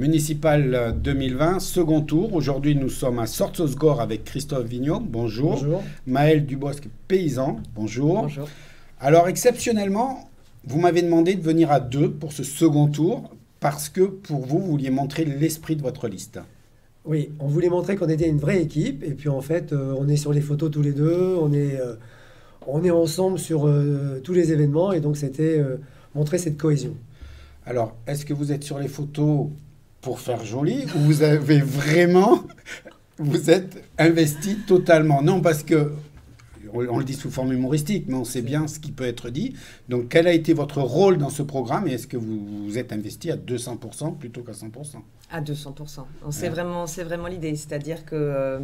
municipal 2020, second tour. Aujourd'hui, nous sommes à Sortzosgor avec Christophe Vigneault. Bonjour. Bonjour. Maël Dubosc, paysan. Bonjour. Bonjour. Alors, exceptionnellement, vous m'avez demandé de venir à deux pour ce second tour parce que pour vous, vous vouliez montrer l'esprit de votre liste. Oui, on voulait montrer qu'on était une vraie équipe. Et puis en fait, on est sur les photos tous les deux. On est ensemble sur tous les événements. Et donc, c'était montrer cette cohésion. Alors, est-ce que vous êtes sur les photos pour faire joli ou vous avez vraiment, vous êtes investi totalement? Non, parce que, on le dit sous forme humoristique, mais on sait bien ce qui peut être dit. Donc, quel a été votre rôle dans ce programme et est-ce que vous vous êtes investi à 200% plutôt qu'à 100%? À 200%. C'est vraiment l'idée. C'est-à-dire que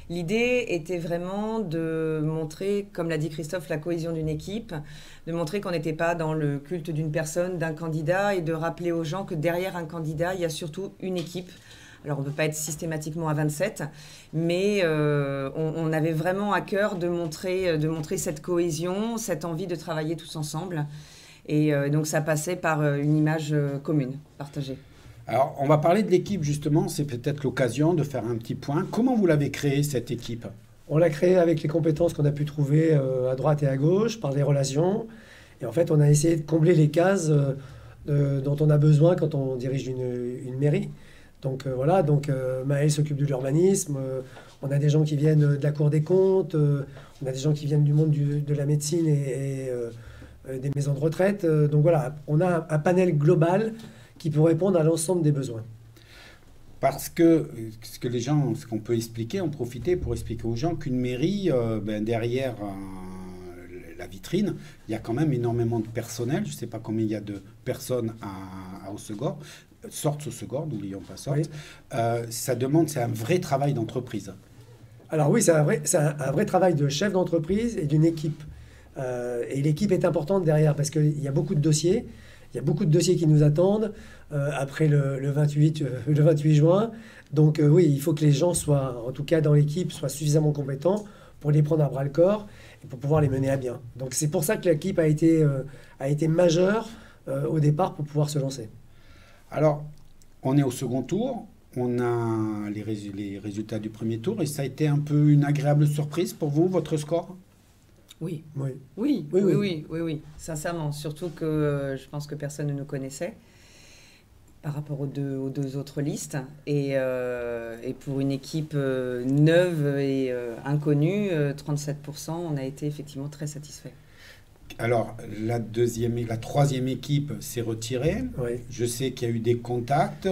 l'idée était vraiment de montrer, comme l'a dit Christophe, la cohésion d'une équipe, de montrer qu'on n'était pas dans le culte d'une personne, d'un candidat, et de rappeler aux gens que derrière un candidat, il y a surtout une équipe. Alors, on ne peut pas être systématiquement à 27, mais on avait vraiment à cœur de montrer cette cohésion, cette envie de travailler tous ensemble. Et donc, ça passait par une image commune, partagée. Alors, on va parler de l'équipe, justement. C'est peut-être l'occasion de faire un petit point. Comment vous l'avez créée, cette équipe? On l'a créée avec les compétences qu'on a pu trouver à droite et à gauche, par les relations. Et en fait, on a essayé de combler les cases dont on a besoin quand on dirige une mairie. Donc voilà, Maël s'occupe de l'urbanisme. On a des gens qui viennent de la Cour des comptes. On a des gens qui viennent du monde de la médecine et des maisons de retraite. Donc voilà, on a un panel global qui peut répondre à l'ensemble des besoins. Parce que ce qu'on peut expliquer, en profiter pour expliquer aux gens qu'une mairie, derrière la vitrine, il y a quand même énormément de personnel. Je ne sais pas combien il y a de personnes à Hossegor. Sortzosgor, n'oublions pas Sortz. Oui. C'est un vrai travail d'entreprise. Alors oui, c'est un vrai travail de chef d'entreprise et d'une équipe. Et l'équipe est importante derrière parce qu'il y a beaucoup de dossiers. Il y a beaucoup de dossiers qui nous attendent après le 28 juin. Donc oui, il faut que les gens soient, en tout cas dans l'équipe, soient suffisamment compétents pour les prendre à bras-le-corps et pour pouvoir les mener à bien. Donc c'est pour ça que l'équipe a été majeure au départ pour pouvoir se lancer. Alors, on est au second tour. On a les résultats du premier tour et ça a été un peu une agréable surprise pour vous, votre score? Oui. Oui. Oui, sincèrement. Surtout que je pense que personne ne nous connaissait par rapport aux deux autres listes. Et pour une équipe neuve et inconnue, 37%, on a été effectivement très satisfait. Alors, la troisième équipe s'est retirée. Oui. Je sais qu'il y a eu des contacts.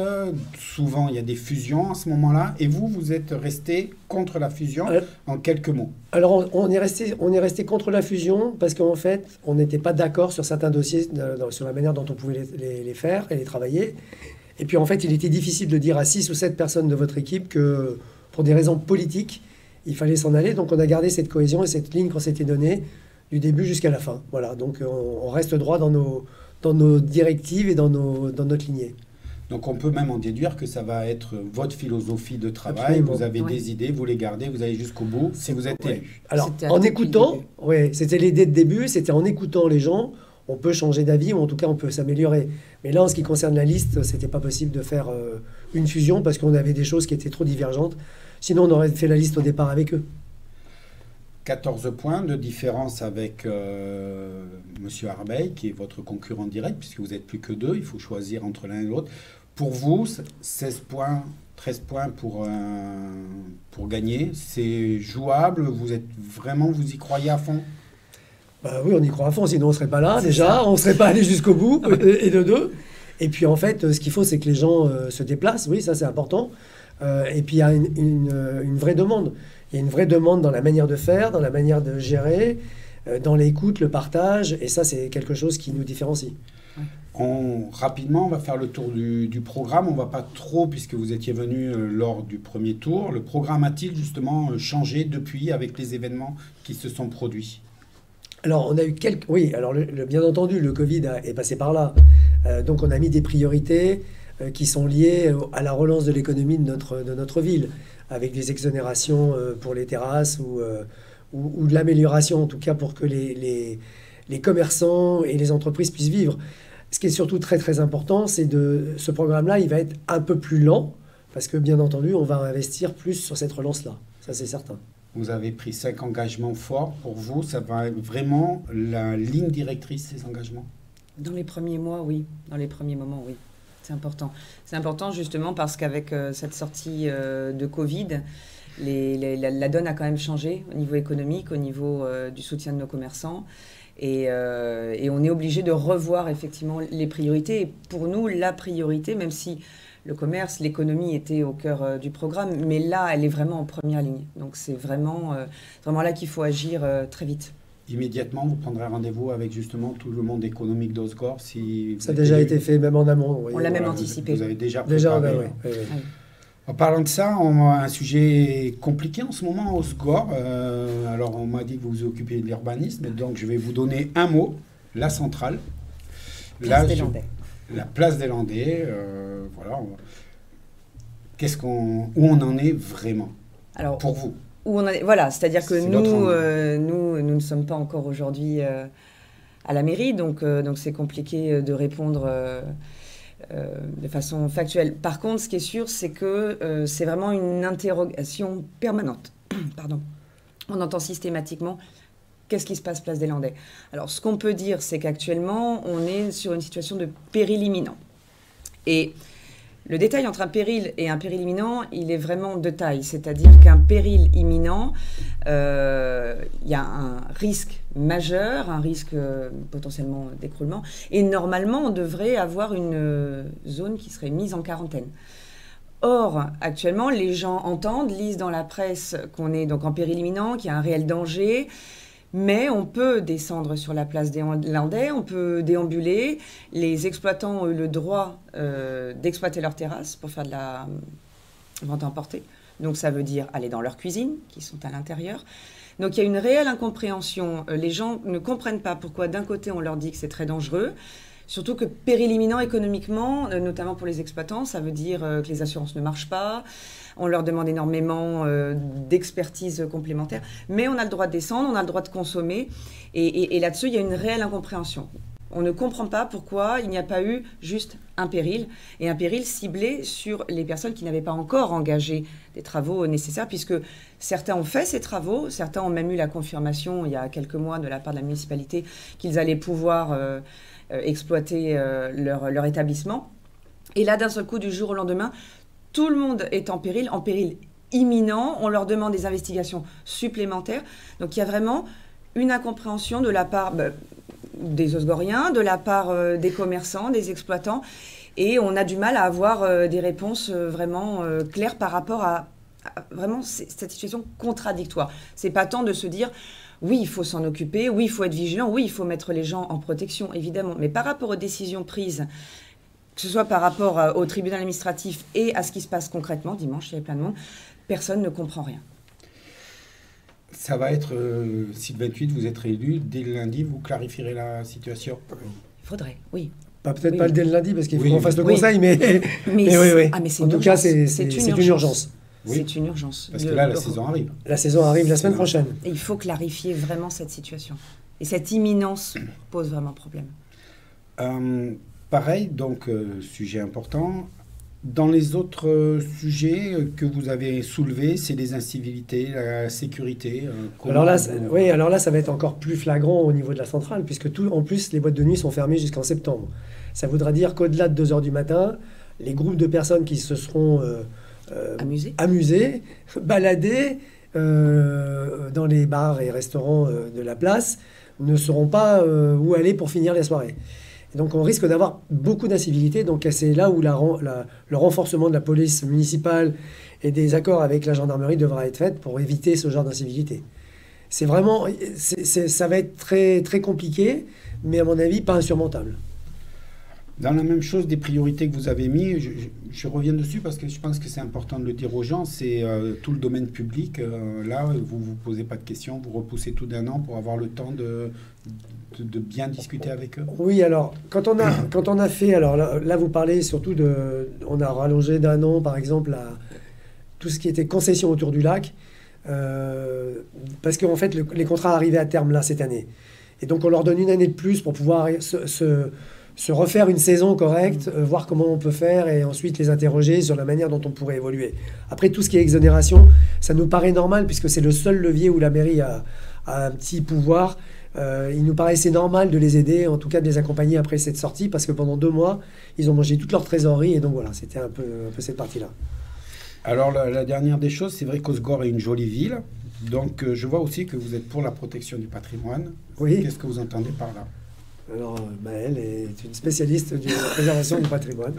Souvent, il y a des fusions à ce moment-là. Et vous êtes resté contre la fusion en quelques mots. Alors, on est resté contre la fusion parce qu'en fait, on n'était pas d'accord sur certains dossiers, sur la manière dont on pouvait les faire et les travailler. Et puis, en fait, il était difficile de dire à 6 ou 7 personnes de votre équipe que, pour des raisons politiques, il fallait s'en aller. Donc, on a gardé cette cohésion et cette ligne qu'on s'était donnée du début jusqu'à la fin. Voilà, donc on reste droit dans nos directives et dans notre lignée. Donc on peut même en déduire que ça va être votre philosophie de travail. Absolument. Vous avez des idées, vous les gardez, vous allez jusqu'au bout si vous êtes élu. Alors en écoutant, c'était l'idée de début, c'était en écoutant les gens, on peut changer d'avis ou en tout cas on peut s'améliorer. Mais là en ce qui concerne la liste, c'était pas possible de faire une fusion parce qu'on avait des choses qui étaient trop divergentes. Sinon on aurait fait la liste au départ avec eux. 14 points de différence avec Monsieur Arbeil, qui est votre concurrent direct, puisque vous n'êtes plus que deux, il faut choisir entre l'un et l'autre. Pour vous, 16 points, 13 points pour gagner, c'est jouable? Vous y croyez à fond? Oui, on y croit à fond, sinon on ne serait pas là déjà, on ne serait pas allé jusqu'au bout, et de deux. Et puis en fait, ce qu'il faut, c'est que les gens se déplacent, oui, ça c'est important. Et puis il y a une vraie demande. Il y a une vraie demande dans la manière de faire, dans la manière de gérer, dans l'écoute, le partage. Et ça, c'est quelque chose qui nous différencie. Rapidement, on va faire le tour du programme. On ne va pas trop, puisque vous étiez venu lors du premier tour. Le programme a-t-il justement changé depuis avec les événements qui se sont produits? Alors, on a eu quelques... Oui, alors bien entendu, le Covid est passé par là. Donc, on a mis des priorités qui sont liées à la relance de l'économie de notre ville, avec des exonérations pour les terrasses ou de l'amélioration, en tout cas, pour que les commerçants et les entreprises puissent vivre. Ce qui est surtout très très important, c'est de ce programme-là, il va être un peu plus lent, parce que bien entendu, on va investir plus sur cette relance-là. Ça, c'est certain. Vous avez pris 5 engagements forts. Pour vous, ça va être vraiment la ligne directrice, ces engagements? Dans les premiers mois, oui. Dans les premiers moments, oui. C'est important. C'est important justement parce qu'avec cette sortie de Covid, la donne a quand même changé au niveau économique, au niveau du soutien de nos commerçants. Et on est obligé de revoir effectivement les priorités. Et pour nous, la priorité, même si le commerce, l'économie était au cœur du programme, mais là, elle est vraiment en première ligne. Donc c'est vraiment là qu'il faut agir très vite. Immédiatement, vous prendrez rendez-vous avec justement tout le monde économique d'Osgore si ça a déjà été fait, même en amont. Oui. On l'a même anticipé. Vous avez déjà préparé. Oui. Oui. En parlant de ça, on a un sujet compliqué en ce moment à Osgore. Alors, on m'a dit que vous vous occupez de l'urbanisme, donc je vais vous donner un mot, la centrale. Place des Landais. La place des Landais. Voilà. Où on en est vraiment? Alors, pour vous? Où on en est, voilà, c'est-à-dire que nous ne sommes pas encore aujourd'hui à la mairie, donc c'est compliqué de répondre de façon factuelle. Par contre, ce qui est sûr, c'est que c'est vraiment une interrogation permanente. Pardon. On entend systématiquement qu'est-ce qui se passe place des Landais. Alors, ce qu'on peut dire, c'est qu'actuellement, on est sur une situation de péril imminent. Et le détail entre un péril et un péril imminent, il est vraiment de taille. C'est-à-dire qu'un péril imminent, il y a un risque majeur, un risque potentiellement d'écroulement. Et normalement, on devrait avoir une zone qui serait mise en quarantaine. Or, actuellement, les gens entendent, lisent dans la presse qu'on est donc en péril imminent, qu'il y a un réel danger. Mais on peut descendre sur la place des Landais, on peut déambuler. Les exploitants ont eu le droit d'exploiter leurs terrasses pour faire de la vente à emporter. Donc ça veut dire aller dans leurs cuisines, qui sont à l'intérieur. Donc il y a une réelle incompréhension. Les gens ne comprennent pas pourquoi d'un côté on leur dit que c'est très dangereux. Surtout que péril imminent économiquement, notamment pour les exploitants, ça veut dire que les assurances ne marchent pas. On leur demande énormément d'expertise complémentaire. Mais on a le droit de descendre, on a le droit de consommer. Et là-dessus, il y a une réelle incompréhension. On ne comprend pas pourquoi il n'y a pas eu juste un péril, et un péril ciblé sur les personnes qui n'avaient pas encore engagé des travaux nécessaires, puisque certains ont fait ces travaux, certains ont même eu la confirmation il y a quelques mois de la part de la municipalité qu'ils allaient pouvoir exploiter leur établissement. Et là, d'un seul coup, du jour au lendemain, tout le monde est en péril imminent. On leur demande des investigations supplémentaires. Donc il y a vraiment une incompréhension de la part des Osgoriens, de la part des commerçants, des exploitants. Et on a du mal à avoir des réponses vraiment claires par rapport à vraiment cette situation contradictoire. C'est pas tant de se dire oui, il faut s'en occuper, oui, il faut être vigilant, oui, il faut mettre les gens en protection, évidemment. Mais par rapport aux décisions prises, que ce soit par rapport au tribunal administratif et à ce qui se passe concrètement, dimanche, il y avait plein de monde, personne ne comprend rien. Ça va être, si le 28 vous êtes réélu, dès le lundi, vous clarifierez la situation? Il faudrait, oui. Peut-être pas dès le lundi, parce qu'il faut qu'on fasse le conseil, mais oui. Ah, mais en tout cas, c'est une urgence. Oui. C'est une urgence. Parce que là, la saison arrive. La saison arrive la semaine prochaine. Et il faut clarifier vraiment cette situation. Et cette imminence pose vraiment problème. Pareil, donc, sujet important. Dans les autres sujets que vous avez soulevés, c'est les incivilités, la sécurité. Alors là, ça va être encore plus flagrant au niveau de la centrale, puisque en plus, les boîtes de nuit sont fermées jusqu'en septembre. Ça voudra dire qu'au-delà de 2 heures du matin, les groupes de personnes qui se seront amusés, baladés dans les bars et restaurants de la place, ne sauront pas où aller pour finir la soirée. Et donc on risque d'avoir beaucoup d'incivilité. Donc c'est là où le renforcement de la police municipale et des accords avec la gendarmerie devra être fait pour éviter ce genre d'incivilité. C'est vraiment, ça va être très, très compliqué, mais à mon avis pas insurmontable. Dans la même chose des priorités que vous avez mis, je reviens dessus parce que je pense que c'est important de le dire aux gens, c'est tout le domaine public. Là, vous ne vous posez pas de questions, vous repoussez tout d'un an pour avoir le temps de bien discuter avec eux. Oui, alors, quand on a fait... Alors là, vous parlez surtout on a rallongé d'1 an, par exemple, tout ce qui était concession autour du lac, parce qu'en fait, les contrats arrivaient à terme, là, cette année. Et donc, on leur donne 1 année de plus pour pouvoir se refaire une saison correcte, voir comment on peut faire et ensuite les interroger sur la manière dont on pourrait évoluer. Après, tout ce qui est exonération, ça nous paraît normal puisque c'est le seul levier où la mairie a un petit pouvoir. Il nous paraissait normal de les aider, en tout cas de les accompagner après cette sortie, parce que pendant 2 mois, ils ont mangé toute leur trésorerie, et donc voilà, c'était un peu cette partie-là. Alors la dernière des choses, c'est vrai qu'Osgore est une jolie ville, donc je vois aussi que vous êtes pour la protection du patrimoine. Oui. Qu'est-ce que vous entendez par là? Alors, Maëlle est une spécialiste de la préservation du patrimoine.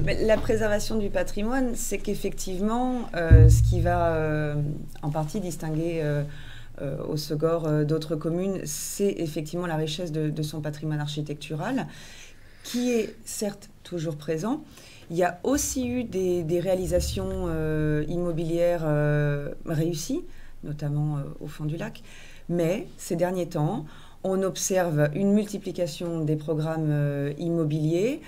Mais la préservation du patrimoine, c'est qu'effectivement, ce qui va en partie distinguer Hossegor d'autres communes, c'est effectivement la richesse de son patrimoine architectural, qui est certes toujours présent. Il y a aussi eu des réalisations immobilières réussies, notamment au fond du lac. Mais ces derniers temps, on observe une multiplication des programmes immobiliers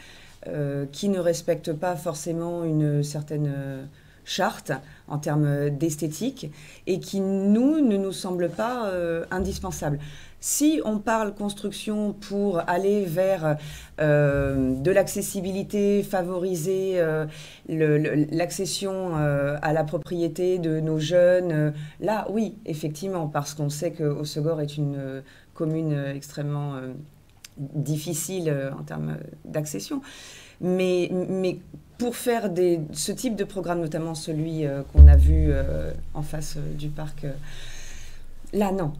qui ne respectent pas forcément une certaine charte en termes d'esthétique et qui, ne nous semble pas indispensable. Si on parle construction pour aller vers de l'accessibilité, favoriser l'accession à la propriété de nos jeunes, là, oui, effectivement, parce qu'on sait que Hossegor est une commune extrêmement difficile en termes d'accession. Mais pour faire ce type de programme, notamment celui qu'on a vu en face du parc, là non.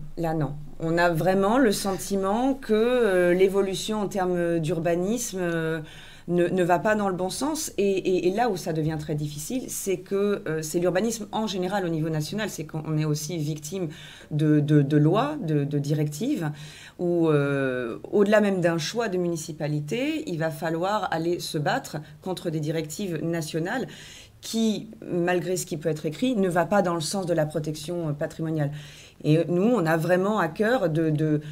On a vraiment le sentiment que l'évolution en termes d'urbanisme ne va pas dans le bon sens. Et là où ça devient très difficile, c'est que c'est l'urbanisme en général au niveau national, c'est qu'on est aussi victime de lois, de directives, où au-delà même d'un choix de municipalité, il va falloir aller se battre contre des directives nationales qui, malgré ce qui peut être écrit, ne va pas dans le sens de la protection patrimoniale. Et nous, on a vraiment à cœur de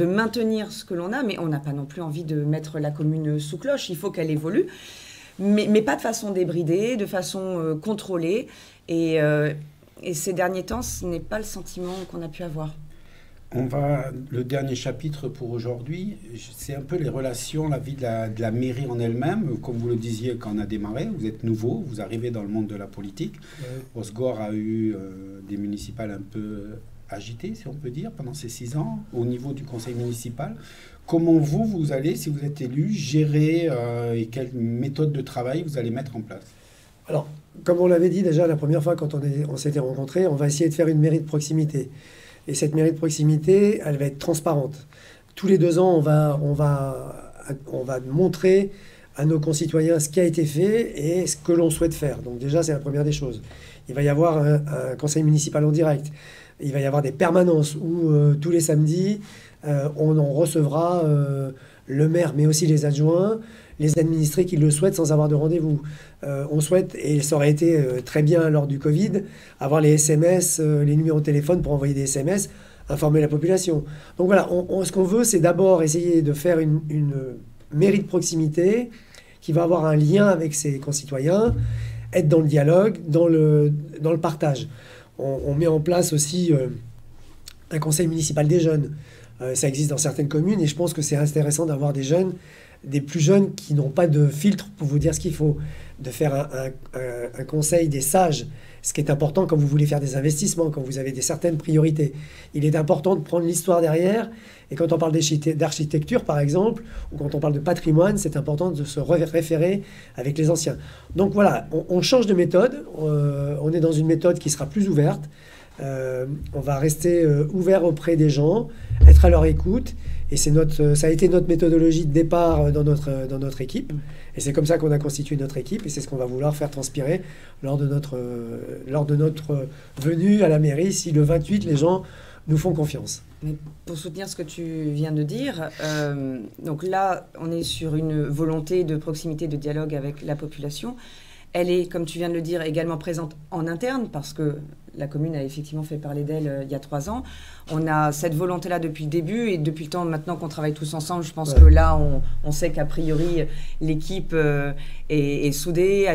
maintenir ce que l'on a, mais on n'a pas non plus envie de mettre la commune sous cloche. Il faut qu'elle évolue, mais pas de façon débridée, de façon contrôlée. Et ces derniers temps, ce n'est pas le sentiment qu'on a pu avoir. Le dernier chapitre pour aujourd'hui, c'est un peu les relations, la vie de la mairie en elle-même. Comme vous le disiez quand on a démarré, vous êtes nouveau, vous arrivez dans le monde de la politique. Ouais. Hossegor a eu des municipales un peu agitées, si on peut dire, pendant ces 6 ans, au niveau du conseil municipal. Comment vous allez, si vous êtes élu, gérer et quelle méthode de travail vous allez mettre en place? Alors, comme on l'avait dit déjà la première fois quand on s'était rencontrés, on va essayer de faire une mairie de proximité. Et cette mairie de proximité, elle va être transparente. Tous les 2 ans, on va montrer à nos concitoyens ce qui a été fait et ce que l'on souhaite faire. Donc déjà, c'est la première des choses. Il va y avoir un conseil municipal en direct. Il va y avoir des permanences où tous les samedis, on en recevra le maire, mais aussi les adjoints, les administrés qui le souhaitent sans avoir de rendez-vous. On souhaite, et ça aurait été très bien lors du Covid, avoir les SMS, les numéros de téléphone pour envoyer des SMS, informer la population. Donc voilà, ce qu'on veut, c'est d'abord essayer de faire une mairie de proximité qui va avoir un lien avec ses concitoyens, être dans le dialogue, dans le partage. On met en place aussi un conseil municipal des jeunes. Ça existe dans certaines communes et je pense que c'est intéressant d'avoir des plus jeunes qui n'ont pas de filtre pour vous dire ce qu'il faut, de faire un conseil des sages, ce qui est important quand vous voulez faire des investissements, quand vous avez certaines priorités. Il est important de prendre l'histoire derrière, et quand on parle d'architecture, par exemple, ou quand on parle de patrimoine, c'est important de se référer avec les anciens. Donc voilà, on change de méthode, on est dans une méthode qui sera plus ouverte, on va rester ouvert auprès des gens, être à leur écoute, et ça a été notre méthodologie de départ dans notre équipe. Et c'est comme ça qu'on a constitué notre équipe. Et c'est ce qu'on va vouloir faire transpirer lors de notre venue à la mairie, si le 28, les gens nous font confiance. Mais pour soutenir ce que tu viens de dire, donc là, on est sur une volonté de proximité, de dialogue avec la population. Elle est, comme tu viens de le dire, également présente en interne parce que la commune a effectivement fait parler d'elle il y a 3 ans. On a cette volonté-là depuis le début et depuis le temps maintenant qu'on travaille tous ensemble, je pense que là, on sait qu'a priori, l'équipe est soudée.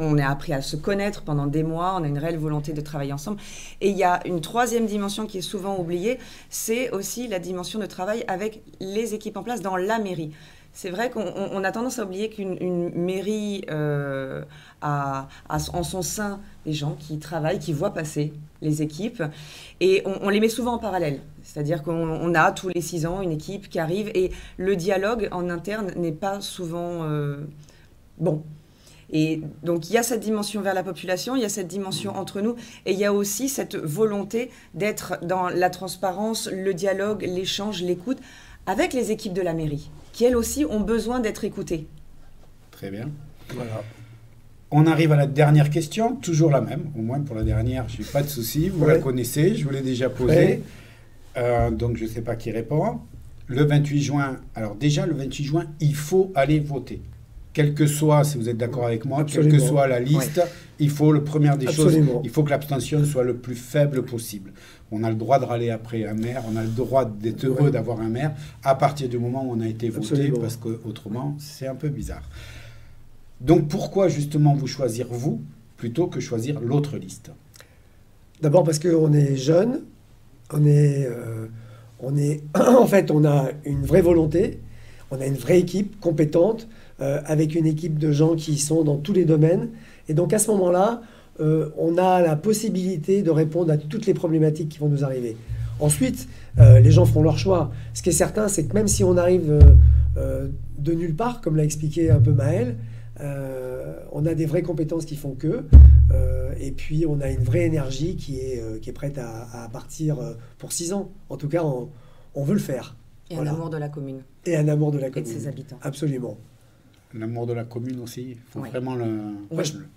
On a appris à se connaître pendant des mois. On a une réelle volonté de travailler ensemble. Et il y a une 3e dimension qui est souvent oubliée, c'est aussi la dimension de travail avec les équipes en place dans la mairie. C'est vrai qu'on a tendance à oublier qu'une mairie a en son sein des gens qui travaillent, qui voient passer les équipes, et on les met souvent en parallèle. C'est-à-dire qu'on a tous les 6 ans une équipe qui arrive, et le dialogue en interne n'est pas souvent bon. Et donc, il y a cette dimension vers la population, il y a cette dimension entre nous, et il y a aussi cette volonté d'être dans la transparence, le dialogue, l'échange, l'écoute, avec les équipes de la mairie, qui elles aussi ont besoin d'être écoutées. Très bien. Voilà. On arrive à la dernière question, toujours la même. Au moins pour la dernière, je n'ai pas de souci. Vous la connaissez, je vous l'ai déjà posée. Donc, je ne sais pas qui répond. Le 28 juin, alors déjà, le 28 juin, il faut aller voter. Quel que soit, si vous êtes d'accord avec moi, quelle que soit la liste, il faut, la première des choses, il faut que l'abstention soit le plus faible possible. On a le droit de râler après un maire, on a le droit d'être heureux d'avoir un maire à partir du moment où on a été voté, parce qu'autrement, c'est un peu bizarre. Donc, pourquoi justement vous choisir vous, plutôt que choisir l'autre liste? D'abord parce qu'on est jeune, en fait, on a une vraie volonté, on a une vraie équipe compétente, avec une équipe de gens qui sont dans tous les domaines. Et donc, à ce moment-là, on a la possibilité de répondre à toutes les problématiques qui vont nous arriver. Ensuite, les gens feront leur choix. Ce qui est certain, c'est que même si on arrive de nulle part, comme l'a expliqué un peu Maëlle, on a des vraies compétences qui font que, et puis on a une vraie énergie qui est prête à partir pour 6 ans. En tout cas, on veut le faire. Et un amour de la commune. Et un amour de la commune. Et de ses habitants. Absolument. L'amour de la commune aussi, il faut vraiment le...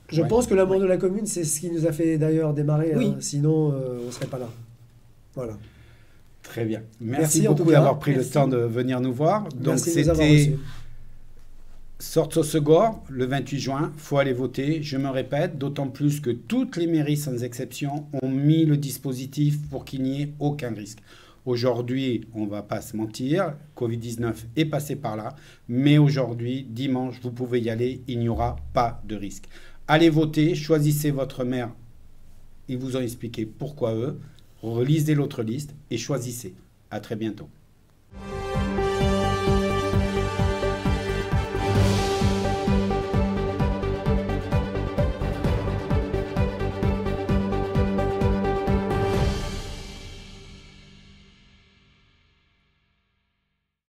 Je pense que l'amour de la commune, c'est ce qui nous a fait d'ailleurs démarrer, sinon on ne serait pas là. Voilà. Très bien. Merci beaucoup d'avoir pris le temps de venir nous voir. Donc c'était Sorts-Hossegor, le 28 juin, il faut aller voter, je me répète, d'autant plus que toutes les mairies, sans exception, ont mis le dispositif pour qu'il n'y ait aucun risque. Aujourd'hui, on ne va pas se mentir, Covid-19 est passé par là, mais aujourd'hui, dimanche, vous pouvez y aller, il n'y aura pas de risque. Allez voter, choisissez votre maire, ils vous ont expliqué pourquoi eux, relisez l'autre liste et choisissez. À très bientôt.